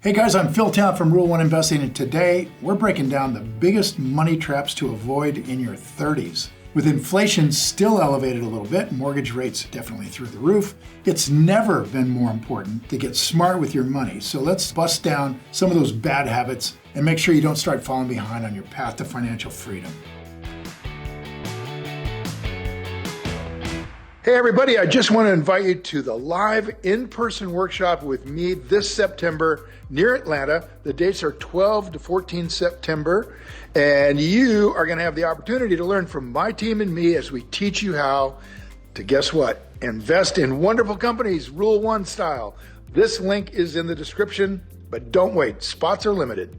Hey guys, I'm Phil Town from Rule 1 Investing, and today we're breaking down the biggest money traps to avoid in your 30s. With inflation still elevated a little bit, mortgage rates definitely through the roof, it's never been more important to get smart with your money. So let's bust down some of those bad habits and make sure you don't start falling behind on your path to financial freedom. Hey everybody, I just want to invite you to the live in-person workshop with me this September near Atlanta. The dates are 12 to 14 September, and you are going to have the opportunity to learn from my team and me as we teach you how to, guess what, invest in wonderful companies, Rule 1 style. This link is in the description, but don't wait, spots are limited.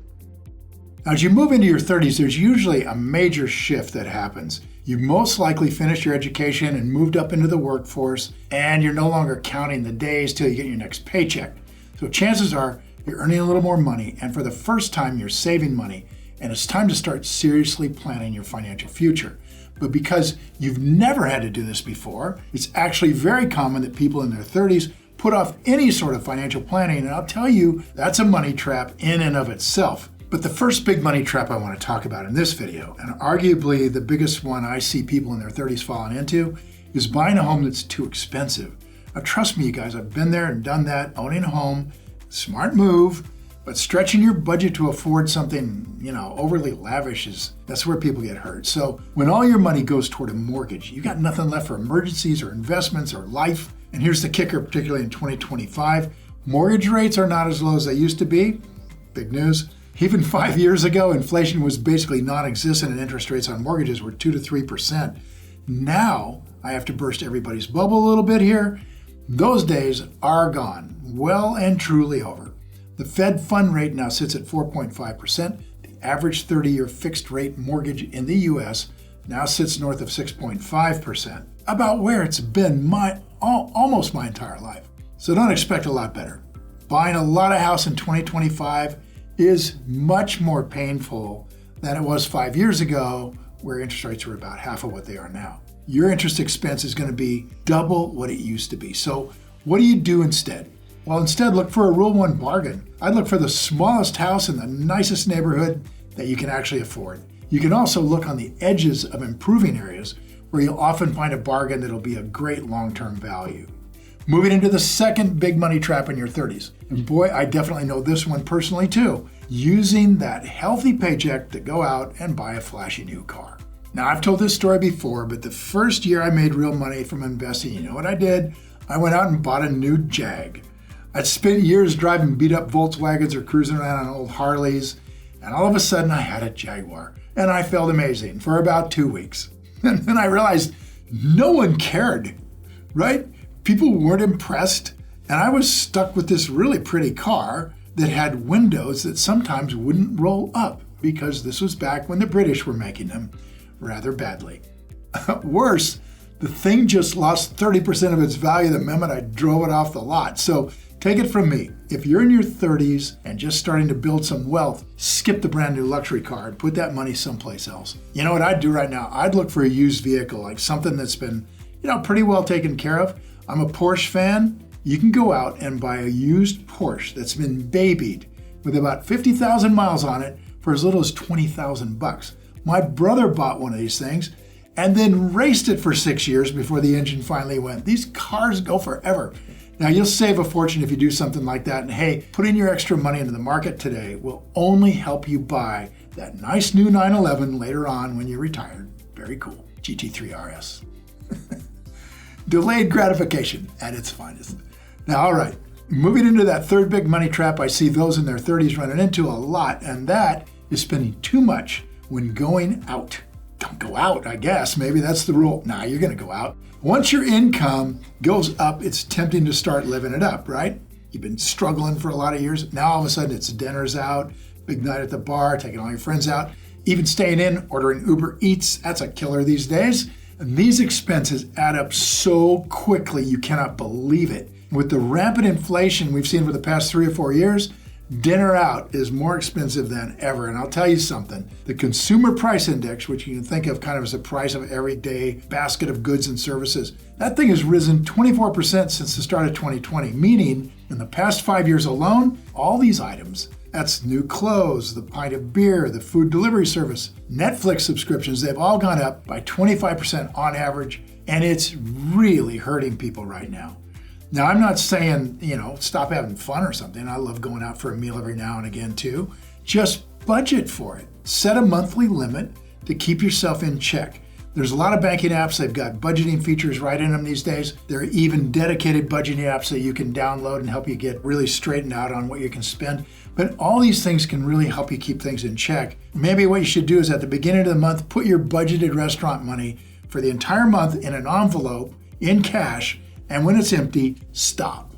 Now, as you move into your 30s, there's usually a major shift that happens. You most likely finished your education and moved up into the workforce, and you're no longer counting the days till you get your next paycheck. So chances are you're earning a little more money, and for the first time you're saving money, and it's time to start seriously planning your financial future. But because you've never had to do this before, it's actually very common that people in their 30s put off any sort of financial planning, and I'll tell you, that's a money trap in and of itself. But the first big money trap I want to talk about in this video, and arguably the biggest one I see people in their 30s falling into, is buying a home that's too expensive. Now trust me, you guys, I've been there and done that. Owning a home, smart move, but stretching your budget to afford something, overly lavish that's where people get hurt. So when all your money goes toward a mortgage, you got nothing left for emergencies or investments or life. And here's the kicker, particularly in 2025, mortgage rates are not as low as they used to be. Big news. Even 5 years ago, inflation was basically non-existent and interest rates on mortgages were 2 to 3%. Now, I have to burst everybody's bubble a little bit here. Those days are gone, well and truly over. The Fed fund rate now sits at 4.5%. The average 30-year fixed rate mortgage in the US now sits north of 6.5%, about where it's been almost my entire life. So don't expect a lot better. Buying a lot of house in 2025 is much more painful than it was 5 years ago, where interest rates were about half of what they are now. Your interest expense is going to be double what it used to be. So what do you do instead? Well, instead look for a Rule 1 bargain. I'd look for the smallest house in the nicest neighborhood that you can actually afford. You can also look on the edges of improving areas where you'll often find a bargain that'll be a great long-term value. Moving into the second big money trap in your 30s. And boy, I definitely know this one personally too. Using that healthy paycheck to go out and buy a flashy new car. Now, I've told this story before, but the first year I made real money from investing, you know what I did? I went out and bought a new Jag. I'd spent years driving beat up Volkswagens or cruising around on old Harleys, and all of a sudden I had a Jaguar, and I felt amazing for about 2 weeks. And then I realized no one cared, right? People weren't impressed, and I was stuck with this really pretty car that had windows that sometimes wouldn't roll up because this was back when the British were making them rather badly. Worse, the thing just lost 30% of its value the moment I drove it off the lot. So take it from me, if you're in your 30s and just starting to build some wealth, skip the brand new luxury car and put that money someplace else. You know what I'd do right now? I'd look for a used vehicle, like something that's been, pretty well taken care of. I'm a Porsche fan. You can go out and buy a used Porsche that's been babied with about 50,000 miles on it for as little as 20,000 bucks. My brother bought one of these things and then raced it for 6 years before the engine finally went. These cars go forever. Now, you'll save a fortune if you do something like that. And hey, putting your extra money into the market today will only help you buy that nice new 911 later on when you're retired. Very cool. GT3 RS. Delayed gratification at its finest. Now, all right, moving into that third big money trap I see those in their 30s running into a lot, and that is spending too much when going out. Don't go out, I guess. Maybe that's the rule. Nah, you're going to go out. Once your income goes up, it's tempting to start living it up, right? You've been struggling for a lot of years. Now, all of a sudden, it's dinners out, big night at the bar, taking all your friends out, even staying in, ordering Uber Eats. That's a killer these days. And these expenses add up so quickly, you cannot believe it. With the rampant inflation we've seen for the past 3 or 4 years, dinner out is more expensive than ever. And I'll tell you something, the Consumer Price Index, which you can think of kind of as the price of everyday basket of goods and services, that thing has risen 24% since the start of 2020, meaning In the past 5 years alone, all these items, that's new clothes, the pint of beer, the food delivery service, Netflix subscriptions, they've all gone up by 25% on average, and it's really hurting people right now. Now, I'm not saying, stop having fun or something. I love going out for a meal every now and again too. Just budget for it. Set a monthly limit to keep yourself in check. There's a lot of banking apps. They've got budgeting features right in them these days. There are even dedicated budgeting apps that you can download and help you get really straightened out on what you can spend. But all these things can really help you keep things in check. Maybe what you should do is at the beginning of the month, put your budgeted restaurant money for the entire month in an envelope in cash, and when it's empty, stop.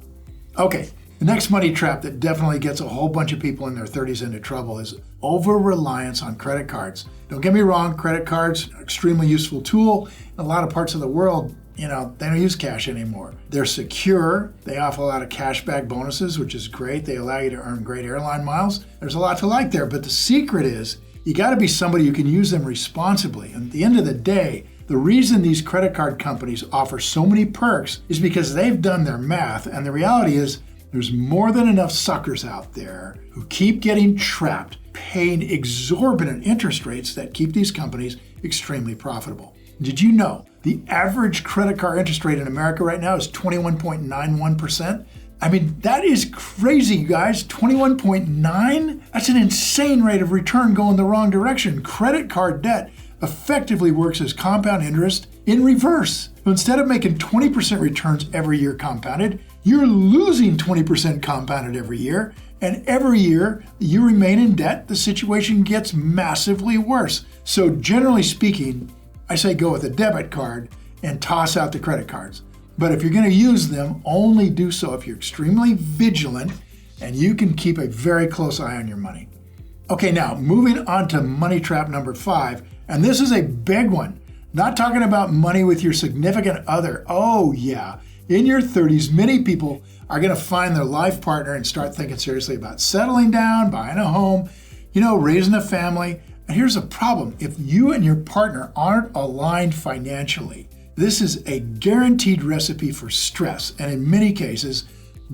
Okay, the next money trap that definitely gets a whole bunch of people in their 30s into trouble is over-reliance on credit cards. Don't get me wrong, credit cards are an extremely useful tool. In a lot of parts of the world, they don't use cash anymore. They're secure. They offer a lot of cashback bonuses, which is great. They allow you to earn great airline miles. There's a lot to like there, but the secret is you got to be somebody who can use them responsibly. And at the end of the day, the reason these credit card companies offer so many perks is because they've done their math, and the reality is there's more than enough suckers out there who keep getting trapped, paying exorbitant interest rates that keep these companies extremely profitable. Did you know the average credit card interest rate in America right now is 21.91%? I mean, that is crazy, you guys. 21.9? That's an insane rate of return going the wrong direction. Credit card debt effectively works as compound interest in reverse. So instead of making 20% returns every year compounded, you're losing 20% compounded every year. And every year you remain in debt, the situation gets massively worse. So generally speaking, I say go with a debit card and toss out the credit cards. But if you're going to use them, only do so if you're extremely vigilant and you can keep a very close eye on your money. Okay, now moving on to money trap number 5, and this is a big one. Not talking about money with your significant other. Oh yeah, in your 30s, many people are going to find their life partner and start thinking seriously about settling down, buying a home, raising a family. And here's the problem. If you and your partner aren't aligned financially, this is a guaranteed recipe for stress, and in many cases,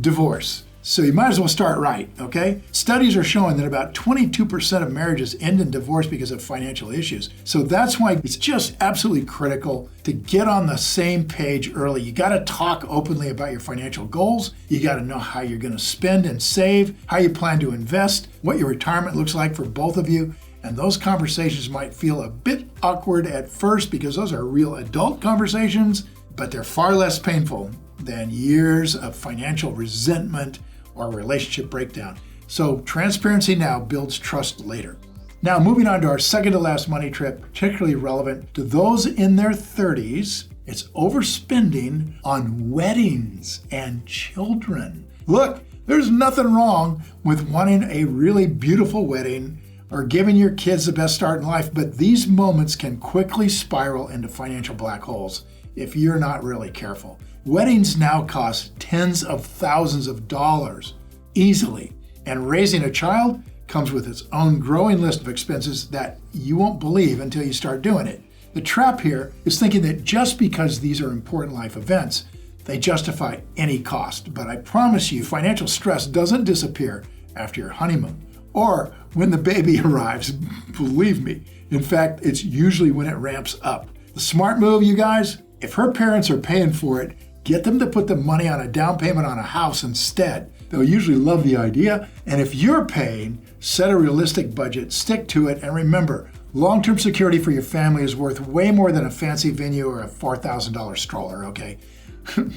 divorce. So you might as well start right, okay? Studies are showing that about 22% of marriages end in divorce because of financial issues. So that's why it's just absolutely critical to get on the same page early. You gotta talk openly about your financial goals. You gotta know how you're gonna spend and save, how you plan to invest, what your retirement looks like for both of you. And those conversations might feel a bit awkward at first because those are real adult conversations, but they're far less painful than years of financial resentment or relationship breakdown. So transparency now builds trust later. Now moving on to our second to last money trip, particularly relevant to those in their 30s, it's overspending on weddings and children. Look, there's nothing wrong with wanting a really beautiful wedding or giving your kids the best start in life, but these moments can quickly spiral into financial black holes if you're not really careful. Weddings now cost tens of thousands of dollars easily, and raising a child comes with its own growing list of expenses that you won't believe until you start doing it. The trap here is thinking that just because these are important life events, they justify any cost. But I promise you, financial stress doesn't disappear after your honeymoon or when the baby arrives, believe me. In fact, it's usually when it ramps up. The smart move, you guys, if her parents are paying for it, get them to put the money on a down payment on a house instead. They'll usually love the idea. And if you're paying, set a realistic budget, stick to it, and remember, long-term security for your family is worth way more than a fancy venue or a $4,000 stroller, okay?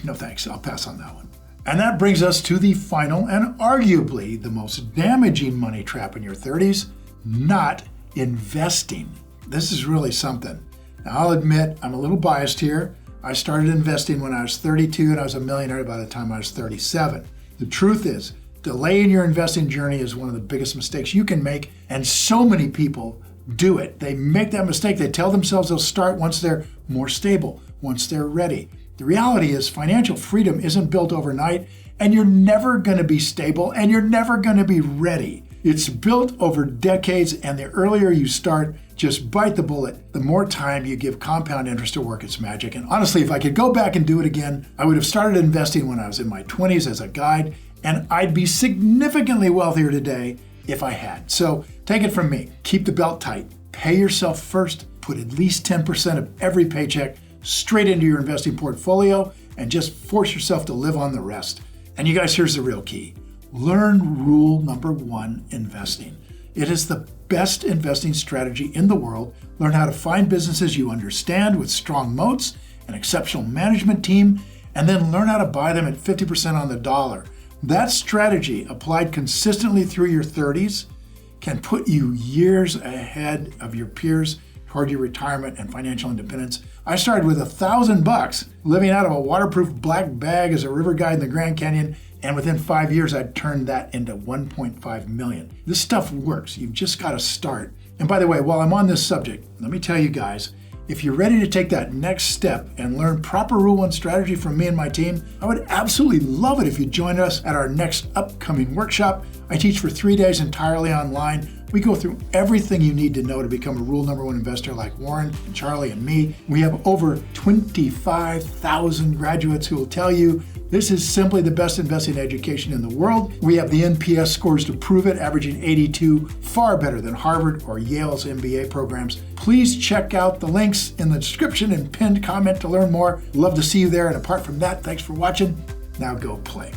No thanks, I'll pass on that one. And that brings us to the final and arguably the most damaging money trap in your 30s, not investing. This is really something. Now, I'll admit I'm a little biased here. I started investing when I was 32 and I was a millionaire by the time I was 37. The truth is, delaying your investing journey is one of the biggest mistakes you can make, and so many people do it. They make that mistake. They tell themselves they'll start once they're more stable, once they're ready. The reality is financial freedom isn't built overnight, and you're never going to be stable, and you're never going to be ready. It's built over decades, and the earlier you start, just bite the bullet. The more time you give compound interest to work its magic. And honestly, if I could go back and do it again, I would have started investing when I was in my 20s as a guide and I'd be significantly wealthier today if I had. So take it from me. Keep the belt tight. Pay yourself first. Put at least 10% of every paycheck straight into your investing portfolio and just force yourself to live on the rest. And you guys, here's the real key. Learn rule number 1, investing. It is the best investing strategy in the world. Learn how to find businesses you understand with strong moats, an exceptional management team, and then learn how to buy them at 50% on the dollar. That strategy, applied consistently through your 30s, can put you years ahead of your peers toward your retirement and financial independence. I started with $1,000 living out of a waterproof black bag as a river guide in the Grand Canyon, and within 5 years, I'd turned that into $1.5 million. This stuff works. You've just got to start. And by the way, while I'm on this subject, let me tell you guys, if you're ready to take that next step and learn proper Rule 1 strategy from me and my team, I would absolutely love it if you join us at our next upcoming workshop. I teach for 3 days entirely online. We go through everything you need to know to become a Rule number 1 investor like Warren and Charlie and me. We have over 25,000 graduates who will tell you this is simply the best investing education in the world. We have the NPS scores to prove it, averaging 82, far better than Harvard or Yale's MBA programs. Please check out the links in the description and pinned comment to learn more. Love to see you there. And apart from that, thanks for watching. Now go play.